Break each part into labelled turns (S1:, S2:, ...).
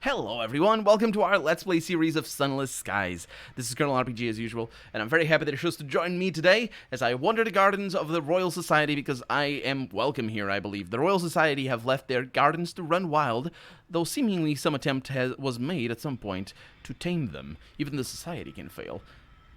S1: Hello everyone, welcome to our Let's Play series of Sunless Skies. This is Colonel RPG as usual, and I'm very happy that you're chose to join me today as I wander the gardens of the Royal Society because I am welcome here, I believe. The Royal Society have left their gardens to run wild, though seemingly some attempt was made at some point to tame them. Even the Society can fail.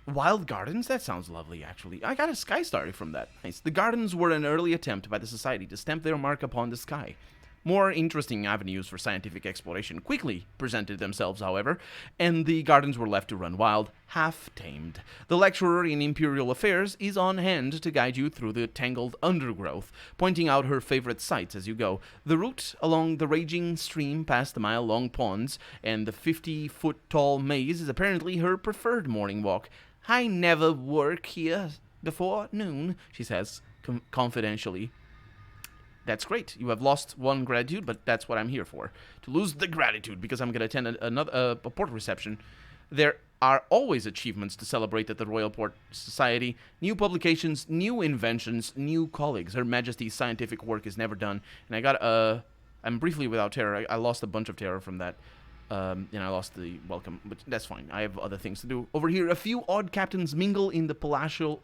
S1: Wild gardens? That sounds lovely, actually. I got a sky story from that. Nice. The gardens were an early attempt by the Society to stamp their mark upon the sky. More interesting avenues for scientific exploration quickly presented themselves, however, and the gardens were left to run wild, half-tamed. The lecturer in Imperial Affairs is on hand to guide you through the tangled undergrowth, pointing out her favorite sights as you go. The route along the raging stream past the mile-long ponds and the 50-foot-tall maze is apparently her preferred morning walk. "I never work here before noon," she says, confidentially. That's great. You have lost one gratitude, but that's what I'm here for. To lose the gratitude, because I'm going to attend a port reception. There are always achievements to celebrate at the Royal Port Society. New publications, new inventions, new colleagues. Her Majesty's scientific work is never done. And I got, I'm briefly without terror. I lost a bunch of terror from that. And I lost the welcome, but that's fine. I have other things to do. Over here, a few odd captains mingle in the palatial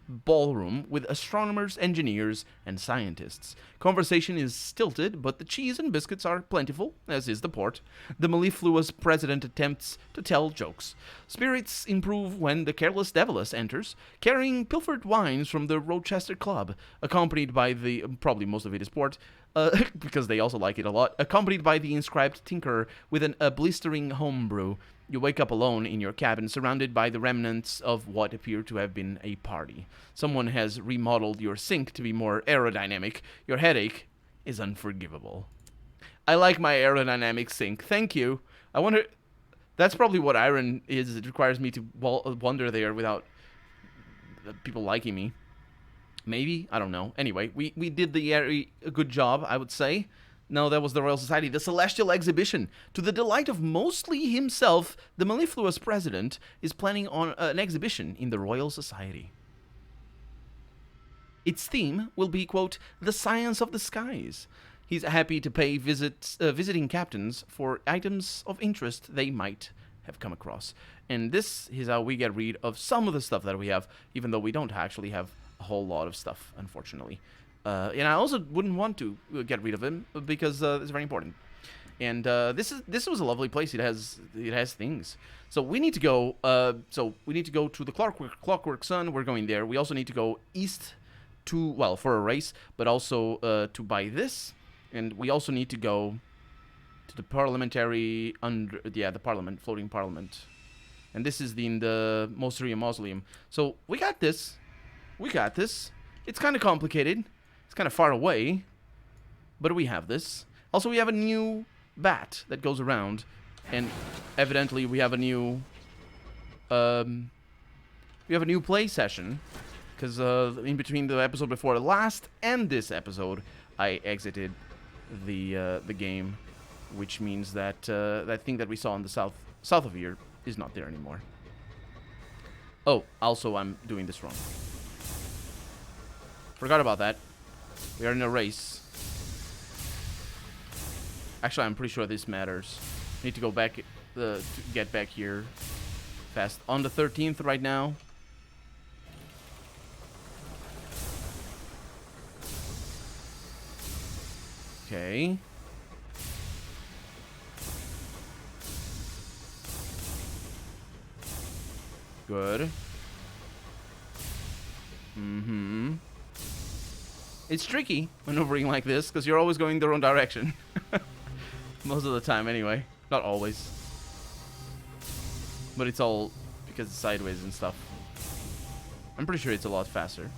S1: ballroom with astronomers, engineers, and scientists. Conversation is stilted, but the cheese and biscuits are plentiful, as is the port. The mellifluous president attempts to tell jokes. Spirits improve when the careless Devilus enters, carrying pilfered wines from the Rochester Club, accompanied by the, probably most of it is port, because they also like it a lot, accompanied by the inscribed tinkerer with a blistering homebrew. You wake up alone in your cabin, surrounded by the remnants of what appear to have been a party. Someone has remodeled your sink to be more aerodynamic. Your headache is unforgivable. I like my aerodynamic sink. Thank you. I wonder... That's probably what iron is. It requires me to wander there without people liking me. Maybe? I don't know. Anyway, we did a good job, I would say. No, that was the Royal Society. The Celestial Exhibition. To the delight of mostly himself, the mellifluous president is planning on an exhibition in the Royal Society. Its theme will be, quote, the science of the skies. He's happy to pay visiting captains for items of interest they might have come across. And this is how we get rid of some of the stuff that we have, even though we don't actually have a whole lot of stuff, unfortunately. And I also wouldn't want to get rid of him because it's very important. And this was a lovely place. It has things. So we need to go. To the Clockwork Sun. We're going there. We also need to go east to for a race, but also to buy this. And we also need to go to the parliamentary the parliament, floating parliament. And this is in the mausoleum. So we got this. We got this. It's kind of complicated. It's kind of far away, but we have this. Also, we have a new bat that goes around, and evidently we have a new play session, because in between the episode before the last and this episode, I exited the game, which means that that thing that we saw in the south of here is not there anymore. Oh, also I'm doing this wrong. Forgot about that. We are in a race. Actually, I'm pretty sure this matters. Need to go back, to get back here fast. On the 13th right now. Okay. Good. Mm-hmm. It's tricky maneuvering like this because you're always going the wrong direction. Most of the time, anyway. Not always. But it's all because it's sideways and stuff. I'm pretty sure it's a lot faster.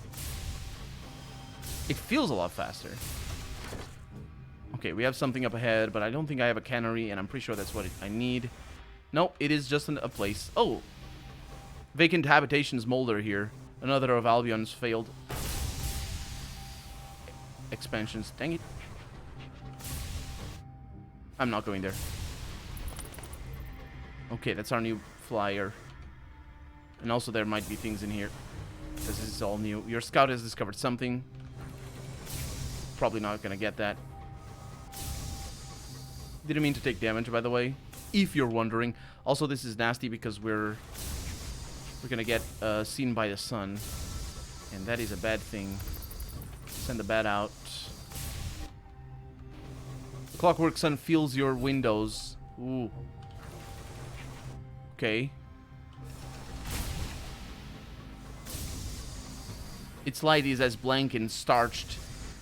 S1: It feels a lot faster. Okay, we have something up ahead, but I don't think I have a cannery, and I'm pretty sure that's what I need. Nope, it is just a place. Oh! Vacant habitations molder here. Another of Albion's failed expansions. Dang it. I'm not going there. Okay, that's our new flyer. And also there might be things in here. This is all new. Your scout has discovered something. Probably not gonna get that. Didn't mean to take damage, by the way, if you're wondering. Also, this is nasty because we're gonna get seen by the sun, and that is a bad thing. Send the bat out. The Clockwork Sun fills your windows. Ooh. Okay. Its light is as blank and starched.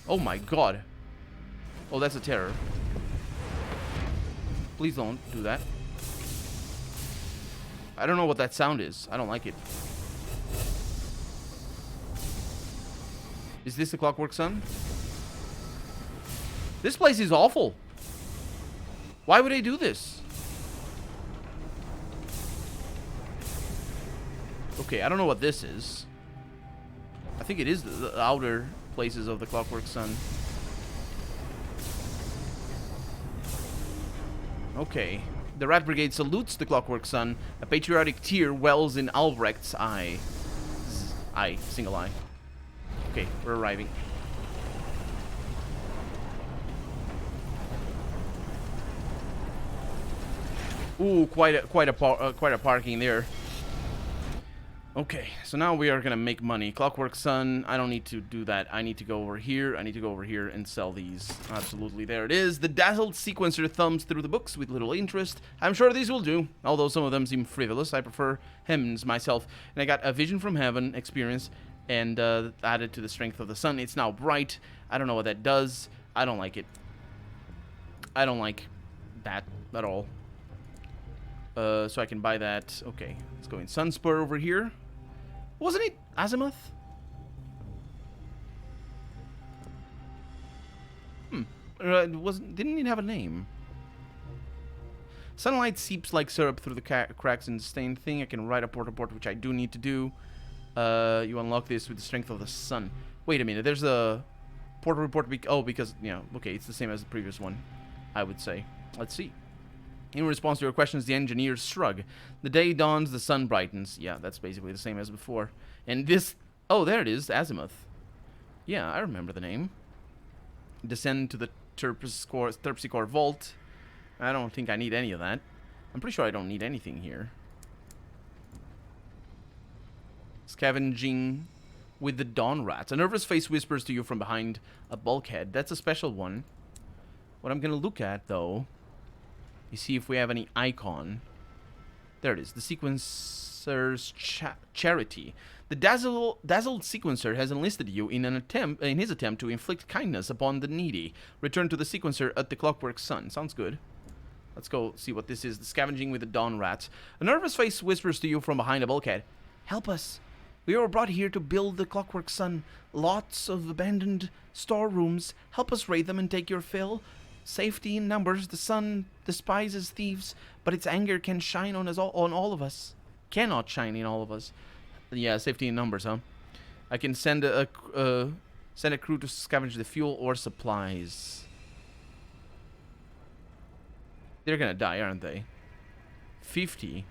S1: Oh my god. Oh, that's a terror. Please don't do that. I don't know what that sound is. I don't like it. Is this the Clockwork Sun? This place is awful. Why would they do this? Okay, I don't know what this is. I think it is the outer places of the Clockwork Sun. Okay. The Rat Brigade salutes the Clockwork Sun. A patriotic tear wells in Albrecht's eye. Eye. Single eye. Okay, we're arriving. Ooh, quite a parking there. Okay, so now we are gonna make money. Clockwork Sun, I don't need to do that. I need to go over here. I need to go over here and sell these. Absolutely, there it is. The dazzled sequencer thumbs through the books with little interest. I'm sure these will do, although some of them seem frivolous. I prefer hymns myself. And I got a vision from heaven experience and added to the strength of the sun. It's now bright. I don't know what that does. I don't like it. I don't like that at all. So I can buy that. Okay, let's go in Sunspur over here. Wasn't it Azimuth? Didn't it have a name? Sunlight seeps like syrup through the cracks in the stained thing. I can write a port report, which I do need to do. You unlock this with the strength of the sun. Wait a minute, there's a port report. Because, you know, okay, it's the same as the previous one, I would say. Let's see. In response to your questions, the engineers shrug. The day dawns, the sun brightens. Yeah, that's basically the same as before. And this... Oh, there it is, Azimuth. Yeah, I remember the name. Descend to the Terpsichore Vault. I don't think I need any of that. I'm pretty sure I don't need anything here. Scavenging with the Dawn Rats. A nervous face whispers to you from behind a bulkhead. That's a special one. What I'm going to look at, though... You see if we have any icon. There it is. The sequencer's charity. The dazzled sequencer has enlisted you in his attempt to inflict kindness upon the needy. Return to the sequencer at the Clockwork Sun. Sounds good. Let's go see what this is. The scavenging with the Dawn Rats. A nervous face whispers to you from behind a bulkhead. Help us. We were brought here to build the Clockwork Sun. Lots of abandoned storerooms. Help us raid them and take your fill. Safety in numbers. The sun despises thieves, but its anger can shine on all of us. Cannot shine in all of us. Yeah, safety in numbers, huh? I can send a crew to scavenge the fuel or supplies. They're gonna die, aren't they? 50.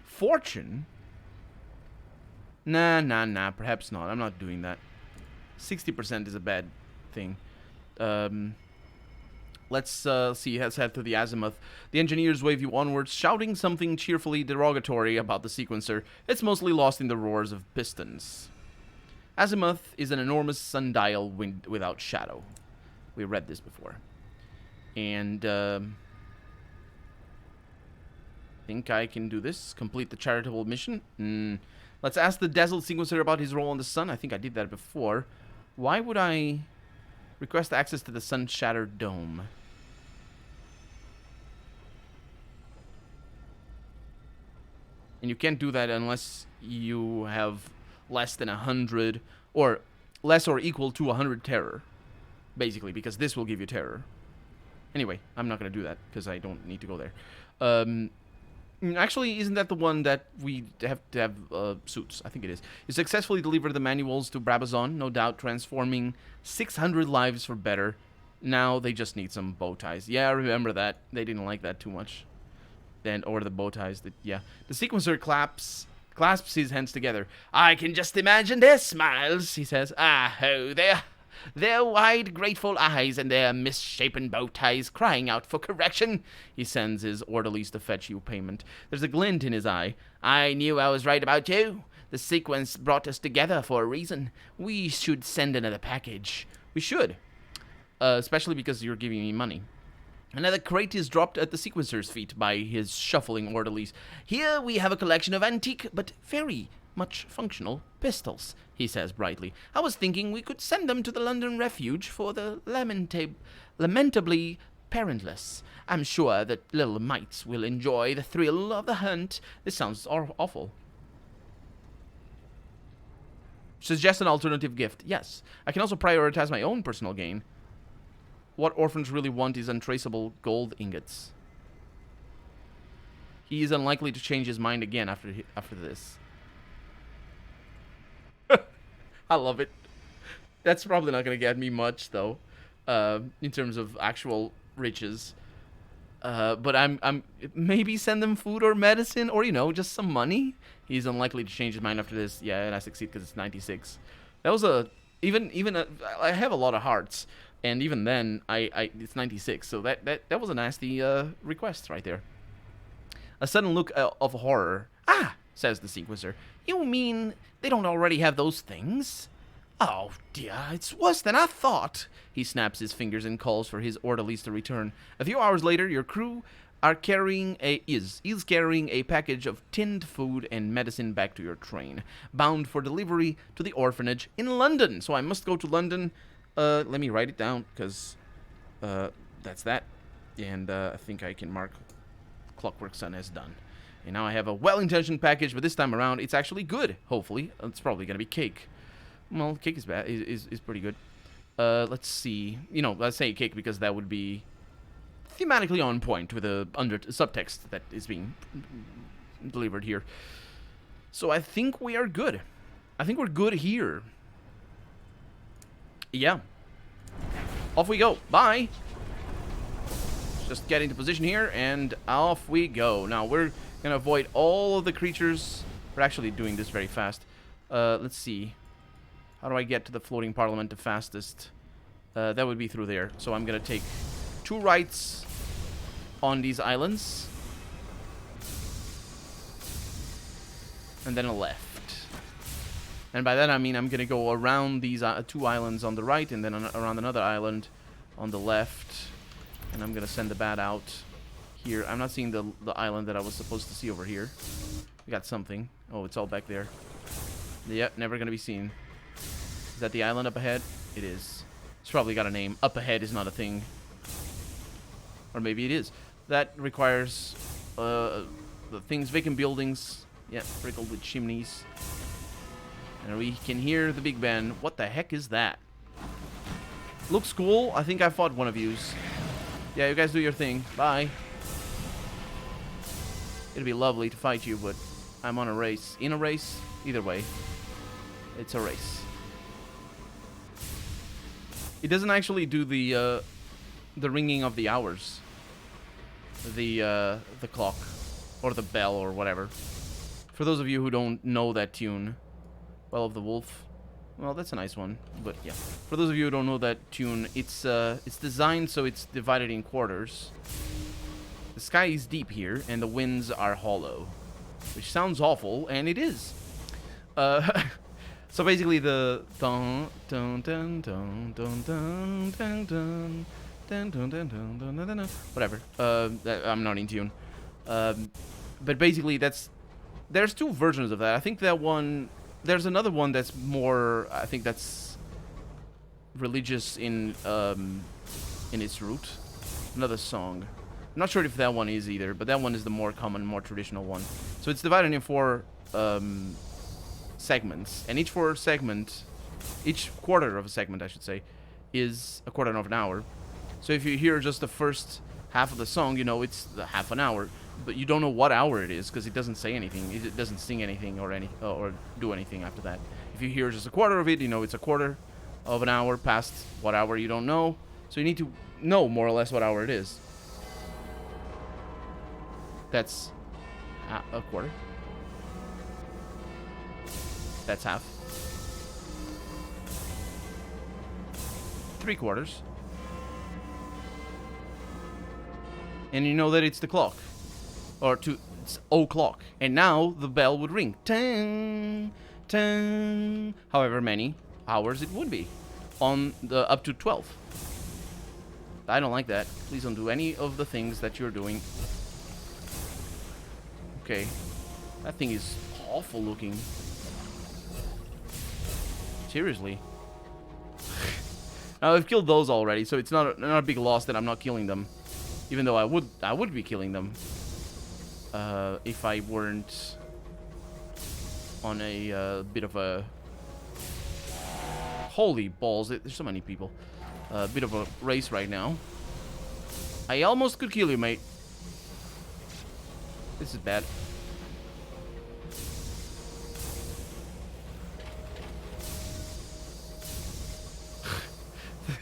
S1: Fortune? Nah. Perhaps not. I'm not doing that. 60% is a bad thing. Let's see. Let's head to the Azimuth. The engineers wave you onwards, shouting something cheerfully derogatory about the sequencer. It's mostly lost in the roars of pistons. Azimuth is an enormous sundial without shadow. We read this before. And, I think I can do this. Complete the charitable mission. Let's ask the dazzled sequencer about his role on the sun. I think I did that before. Why would I request access to the sun-shattered dome? And you can't do that unless you have less than 100, or less or equal to 100 terror. Basically, because this will give you terror. Anyway, I'm not going to do that, because I don't need to go there. Actually, isn't that the one that we have to have suits? I think it is. You successfully delivered the manuals to Brabazon, no doubt transforming 600 lives for better. Now they just need some bow ties. Yeah, I remember that. They didn't like that too much. Or the bow ties. Yeah. The sequencer clasps his hands together. I can just imagine their smiles, he says. Ah, ho there. their wide, grateful eyes and their misshapen bow ties crying out for correction. He sends his orderlies to fetch you payment. There's a glint in his eye. I knew I was right about you. The sequence brought us together for a reason. We should send another package. We should. Especially because you're giving me money. Another crate is dropped at the sequencer's feet by his shuffling orderlies. Here we have a collection of antique but very much functional pistols, he says brightly. I was thinking we could send them to the London Refuge for the lamentably parentless. I'm sure that little mites will enjoy the thrill of the hunt. This sounds awful. Suggest an alternative gift. Yes. I can also prioritize my own personal gain. What orphans really want is untraceable gold ingots. He is unlikely to change his mind again after this. I love it. That's probably not going to get me much, though, in terms of actual riches. But I'm maybe send them food or medicine or, just some money. He's unlikely to change his mind after this. Yeah, and I succeed because it's 96. That was I have a lot of hearts, and even then it's 96. So that was a nasty request right there. A sudden look of horror. Ah, says the sequencer. You mean they don't already have those things? Oh dear, it's worse than I thought. He snaps his fingers and calls for his orderlies to return. A few hours later, your crew are carrying is carrying a package of tinned food and medicine back to your train, bound for delivery to the orphanage in London. So I must go to London. Let me write it down, because that's that. And I think I can mark Clockwork Sun as done. And now I have a well-intentioned package, but this time around it's actually good, hopefully. It's probably going to be cake. Well, cake is bad. Is pretty good. Let's see. Let's say cake because that would be thematically on point with a subtext that is being delivered here. So I think we are good. I think we're good here. Yeah. Off we go. Bye. Just get into position here, and off we go. Now, we're going to avoid all of the creatures. We're actually doing this very fast. Let's see. How do I get to the floating parliament the fastest? That would be through there. So I'm going to take 2 rights on these islands. And then a left. And by that I mean I'm going to go around these 2 islands on the right, and then around another island on the left. And I'm going to send the bat out here. I'm not seeing the island that I was supposed to see over here. We got something. Oh, it's all back there. Yep, never going to be seen. Is that the island up ahead? It is. It's probably got a name. Up ahead is not a thing. Or maybe it is. That requires the things, vacant buildings. Yeah, sprinkled with chimneys. And we can hear the Big Ben. What the heck is that? Looks cool. I think I fought one of yous. Yeah, you guys do your thing. Bye. It'd be lovely to fight you, but I'm on a race. In a race? Either way. It's a race. It doesn't actually do the ringing of the hours. The clock. Or the bell or whatever. For those of you who don't know that tune. Well of the Wolf. Well, that's a nice one, but yeah. For those of you who don't know that tune, it's designed so it's divided in quarters. The sky is deep here, and the winds are hollow, which sounds awful, and it is. So basically, the dun dun dun dun dun dun dun dun dun dun dun dun dun dun, whatever. I'm not in tune. But basically, there's 2 versions of that. I think that one. There's another one that's more, I think that's religious in its root. Another song. I'm not sure if that one is either, but that one is the more common, more traditional one. So it's divided in 4 segments, and each quarter of a segment, I should say, is a quarter of an hour. So if you hear just the first half of the song, it's the half an hour. But you don't know what hour it is because it doesn't say anything. It doesn't sing anything or do anything after that. If you hear just a quarter of it, it's a quarter of an hour past what hour you don't know. So you need to know more or less what hour it is. That's a quarter. That's half. 3/4. And you know that it's the clock. Or it's o'clock. And now the bell would ring. Tang, tang. However many hours it would be. On the up to 12. I don't like that. Please don't do any of the things that you're doing. Okay. That thing is awful looking. Seriously. Now, I've killed those already, so it's not a big loss that I'm not killing them. Even though I would be killing them. If I weren't on a bit of a... Holy balls, there's so many people. A bit of a race right now. I almost could kill you, mate. This is bad.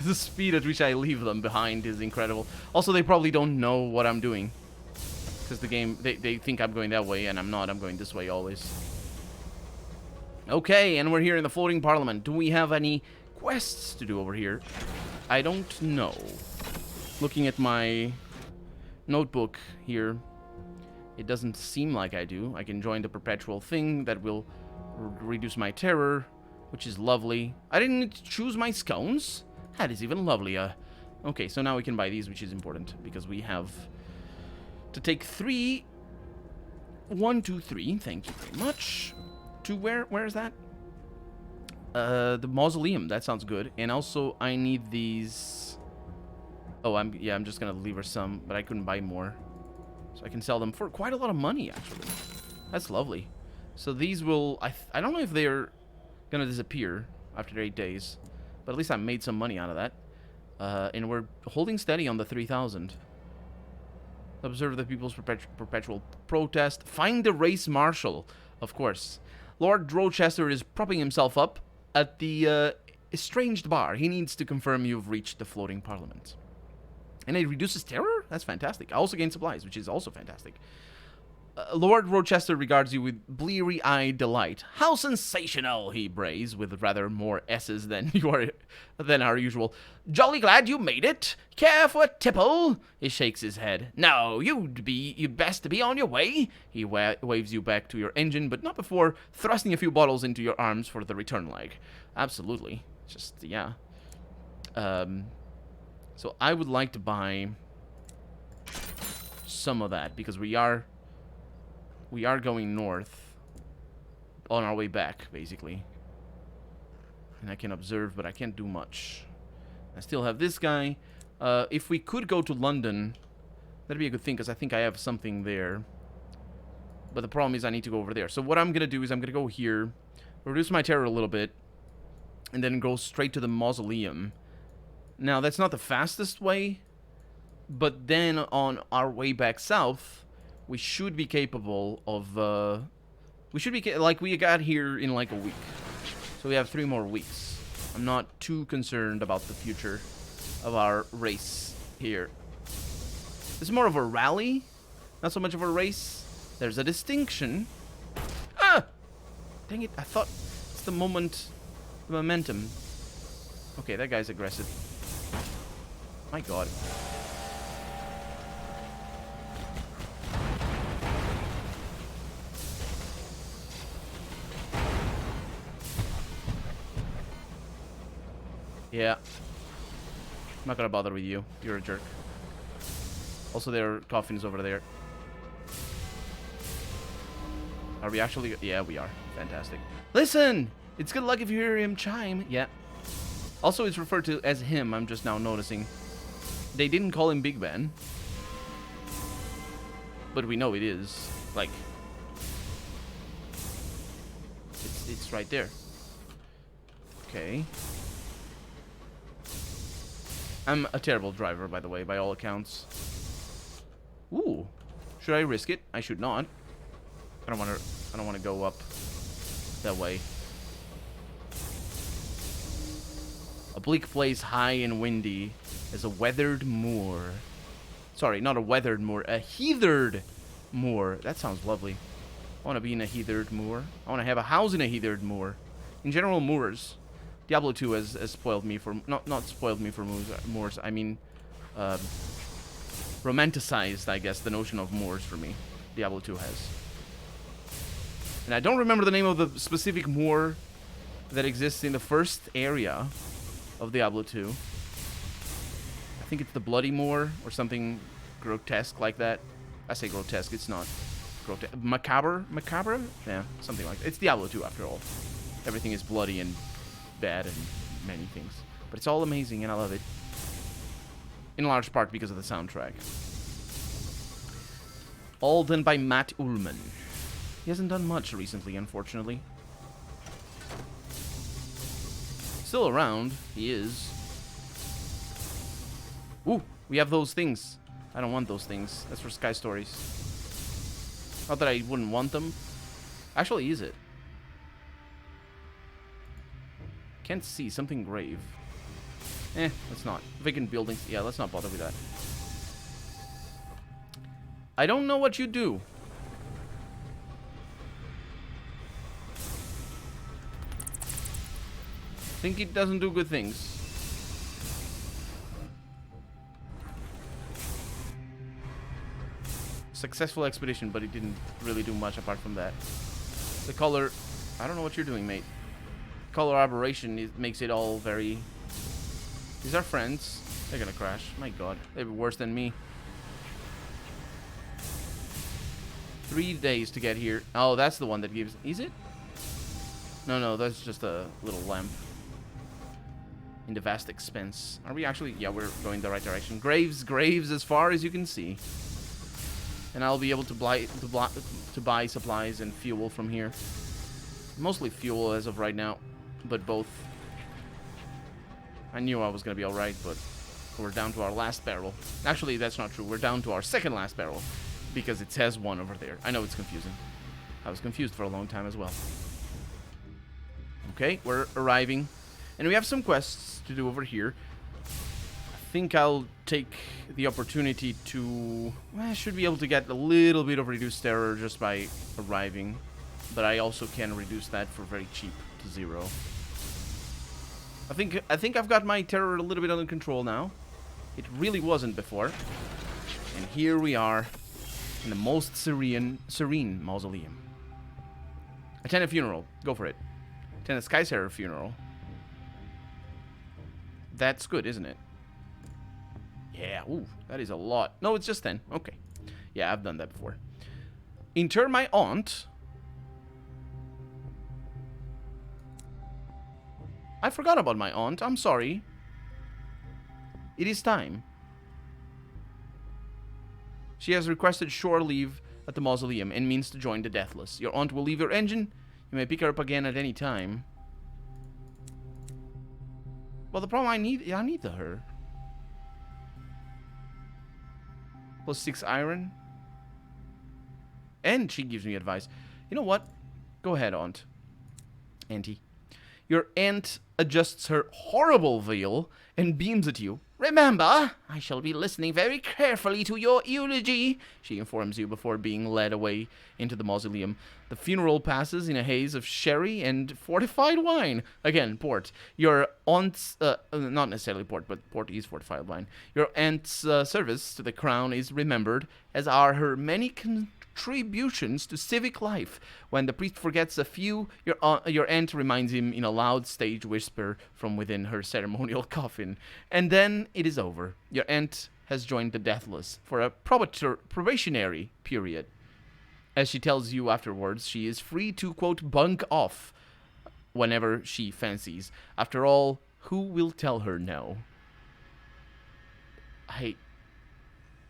S1: The speed at which I leave them behind is incredible. Also, they probably don't know what I'm doing. Because the game, they think I'm going that way, and I'm not. I'm going this way always. Okay, and we're here in the floating parliament. Do we have any quests to do over here? I don't know. Looking at my notebook here, it doesn't seem like I do. I can join the perpetual thing that will reduce my terror, which is lovely. I didn't need to choose my scones. That is even lovelier. Okay, so now we can buy these, which is important, because we have to take 3. 1, 2, 3. Thank you very much. To where is that? The mausoleum. That sounds good. And also, I need these. Oh, I'm just gonna leave her some, but I couldn't buy more, so I can sell them for quite a lot of money, actually. That's lovely. So these will. I don't know if they're gonna disappear after 8 days, but at least I made some money out of that. And we're holding steady on the 3,000. Observe the people's perpetual protest. Find the race marshal, of course. Lord Rochester is propping himself up at the estranged bar. He needs to confirm you've reached the floating parliament. And it reduces terror? That's fantastic. I also gain supplies, which is also fantastic. Lord Rochester regards you with bleary-eyed delight. How sensational, he brays, with rather more S's than our usual. Jolly glad you made it. Care for a tipple? He shakes his head. No, you'd best be on your way. He waves you back to your engine, but not before thrusting a few bottles into your arms for the return leg. Absolutely. Just, yeah. So I would like to buy some of that, because we are going north on our way back, basically. And I can observe, but I can't do much. I still have this guy. If we could go to London, that'd be a good thing, because I think I have something there. But the problem is I need to go over there. So what I'm going to do is I'm going to go here, reduce my terror a little bit, and then go straight to the mausoleum. Now, that's not the fastest way, but then on our way back south, we should be capable of, like we got here in like a week. So we have 3 more weeks. I'm not too concerned about the future of our race here. This is more of a rally, not so much of a race. There's a distinction. Ah! Dang it, I thought it's the momentum. Okay, that guy's aggressive. My god. Yeah. I'm not gonna bother with you. You're a jerk. Also, their coffin is over there. Are we actually? Yeah, we are. Fantastic. Listen! It's good luck if you hear him chime. Yeah. Also, it's referred to as him. I'm just now noticing. They didn't call him Big Ben. But we know it is. Like, it's right there. Okay. I'm a terrible driver, by the way, by all accounts. Ooh. Should I risk it? I should not. I don't want to go up that way. A bleak place high and windy is a weathered moor. Sorry, not a weathered moor, a heathered moor. That sounds lovely. I want to be in a heathered moor. I want to have a house in a heathered moor. In general, moors Diablo 2 has spoiled me for not spoiled me for Moors. I mean, romanticized, I guess, the notion of Moors for me. Diablo 2 has. And I don't remember the name of the specific Moor that exists in the first area of Diablo 2. I think it's the Bloody Moor or something grotesque like that. I say grotesque, it's not grotesque. Macabre? Yeah, something like that. It's Diablo 2 after all. Everything is bloody and bad and many things. But it's all amazing and I love it. In large part because of the soundtrack. All done by Matt Ullman. He hasn't done much recently, unfortunately. Still around, he is. Ooh, we have those things. I don't want those things. That's for Sky Stories. Not that I wouldn't want them. Actually, is it? Can't see. Something grave. Let's not. Vacant buildings. Yeah, let's not bother with that. I don't know what you do. Think it doesn't do good things. Successful expedition, but it didn't really do much apart from that. The color... I don't know what you're doing, mate. Color aberration it makes it all very... These are friends. They're gonna crash. My god. They're worse than me. 3 days to get here. Oh, that's the one that gives... Is it? No, that's just a little lamp. In the vast expense. Are we actually... Yeah, we're going the right direction. Graves as far as you can see. And I'll be able to buy supplies and fuel from here. Mostly fuel as of right now. But both... I knew I was going to be alright, but we're down to our last barrel. Actually, that's not true. We're down to our second last barrel. Because it says one over there. I know it's confusing. I was confused for a long time as well. Okay, we're arriving. And we have some quests to do over here. I think I'll take the opportunity to... Well, I should be able to get a little bit of reduced terror just by arriving. But I also can reduce that for very cheap to 0. I think I've got my terror a little bit under control now. It really wasn't before. And here we are in the most serene mausoleum. Attend a funeral. Go for it. Attend a Skysayer funeral. That's good, isn't it? Yeah, ooh, that is a lot. No, it's just 10. Okay. Yeah, I've done that before. Inter my aunt. I forgot about my aunt. I'm sorry. It is time. She has requested shore leave at the mausoleum and means to join the Deathless. Your aunt will leave your engine. You may pick her up again at any time. Well, the problem I need her. +6 iron. And she gives me advice. You know what? Go ahead, aunt. Auntie. Your aunt adjusts her horrible veil and beams at you. Remember, I shall be listening very carefully to your eulogy, she informs you before being led away into the mausoleum. The funeral passes in a haze of sherry and fortified wine. Again, port. Your aunt's, not necessarily port, but port is fortified wine. Your aunt's service to the crown is remembered, as are her many contributions to civic life. When the priest forgets a few, your aunt reminds him in a loud stage whisper from within her ceremonial coffin. And then it is over. Your aunt has joined the Deathless for a probationary period. As she tells you afterwards, she is free to, quote, bunk off whenever she fancies. After all, who will tell her no?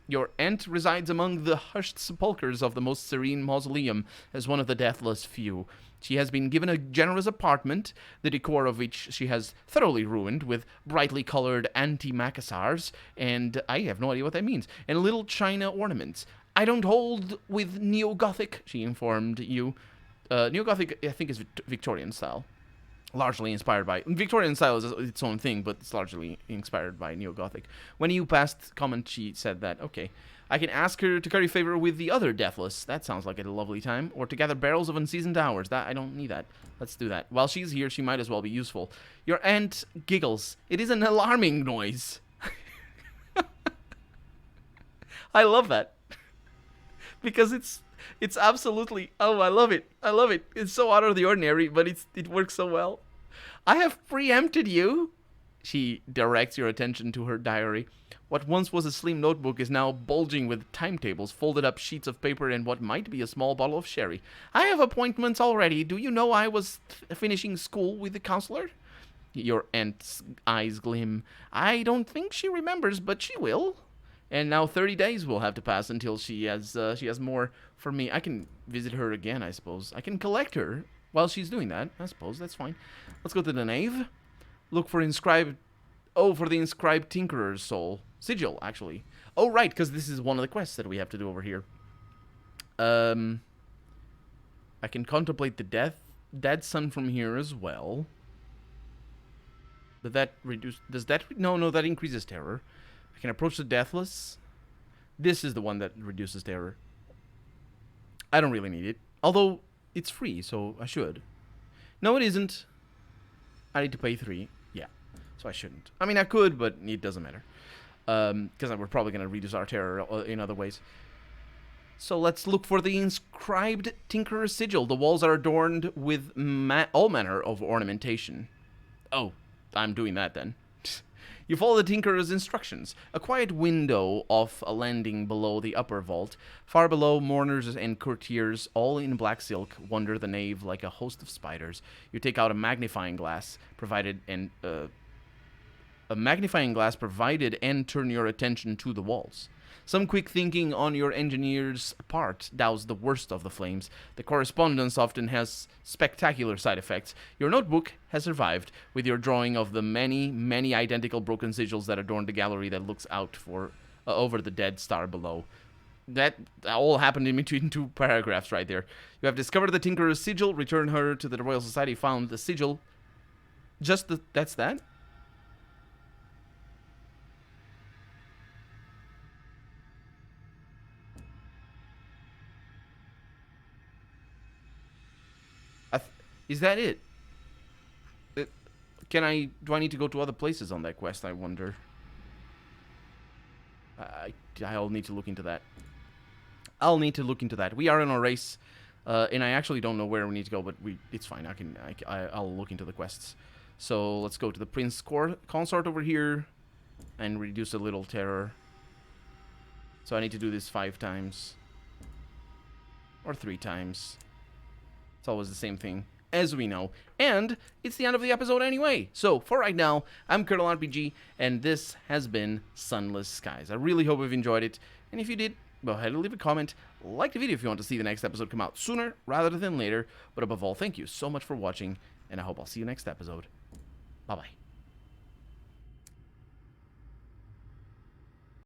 S1: Your aunt resides among the hushed sepulchres of the most serene mausoleum as one of the deathless few. She has been given a generous apartment, the decor of which she has thoroughly ruined with brightly colored antimacassars, and I have no idea what that means, and little china ornaments. I don't hold with Neo-Gothic, she informed you. Neo-Gothic, I think, is Victorian style. Largely inspired by... Victorian style is its own thing, but it's largely inspired by Neo-Gothic. When you passed comment, she said that, okay. I can ask her to curry favor with the other deathless. That sounds like a lovely time. Or to gather barrels of unseasoned hours. That I don't need that. Let's do that. While she's here, she might as well be useful. Your aunt giggles. It is an alarming noise. I love that. Because it's absolutely... Oh, I love it. I love it. It's so out of the ordinary, but it works so well. I have preempted you. She directs your attention to her diary. What once was a slim notebook is now bulging with timetables, folded up sheets of paper, and what might be a small bottle of sherry. I have appointments already. Do you know I was finishing school with the counselor? Your aunt's eyes gleam. I don't think she remembers, but she will. And now 30 days will have to pass until she has more for me. I can visit her again, I suppose. I can collect her while she's doing that. I suppose that's fine. Let's go to the nave. Look for inscribed... Oh, for the inscribed tinkerer's soul. Sigil, actually. Oh, right, because this is one of the quests that we have to do over here. I can contemplate the dead sun from here as well. Does that reduce... Does that... No, that increases terror. I can approach the deathless. This is the one that reduces terror. I don't really need it. Although, it's free, so I should. No, it isn't. I need to pay 3. Yeah, so I shouldn't. I mean, I could, but it doesn't matter. Because we're probably going to reduce our terror in other ways. So let's look for the inscribed Tinkerer's Sigil. The walls are adorned with all manner of ornamentation. Oh, I'm doing that then. You follow the Tinkerer's instructions. A quiet window off a landing below the upper vault. Far below, mourners and courtiers, all in black silk, wander the nave like a host of spiders. You take out a magnifying glass provided and turn your attention to the walls. Some quick thinking on your engineer's part doused the worst of the flames. The correspondence often has spectacular side effects. Your notebook has survived, with your drawing of the many, many identical broken sigils that adorn the gallery that looks out for over the dead star below. That all happened in between 2 paragraphs right there. You have discovered the Tinkerer's Sigil, returned her to the Royal Society, found the sigil. That's that? Is that it? Do I need to go to other places on that quest, I wonder? I'll need to look into that. We are in a race, and I actually don't know where we need to go, but it's fine. I'll look into the quests. So let's go to the Prince Consort over here, and reduce a little terror. So I need to do this 5 times. Or 3 times. It's always the same thing, as we know. And it's the end of the episode anyway. So, for right now, I'm Colonel RPG, and this has been Sunless Skies. I really hope you've enjoyed it, and if you did, go ahead and leave a comment. Like the video if you want to see the next episode come out sooner rather than later. But above all, thank you so much for watching, and I hope I'll see you next episode. Bye-bye.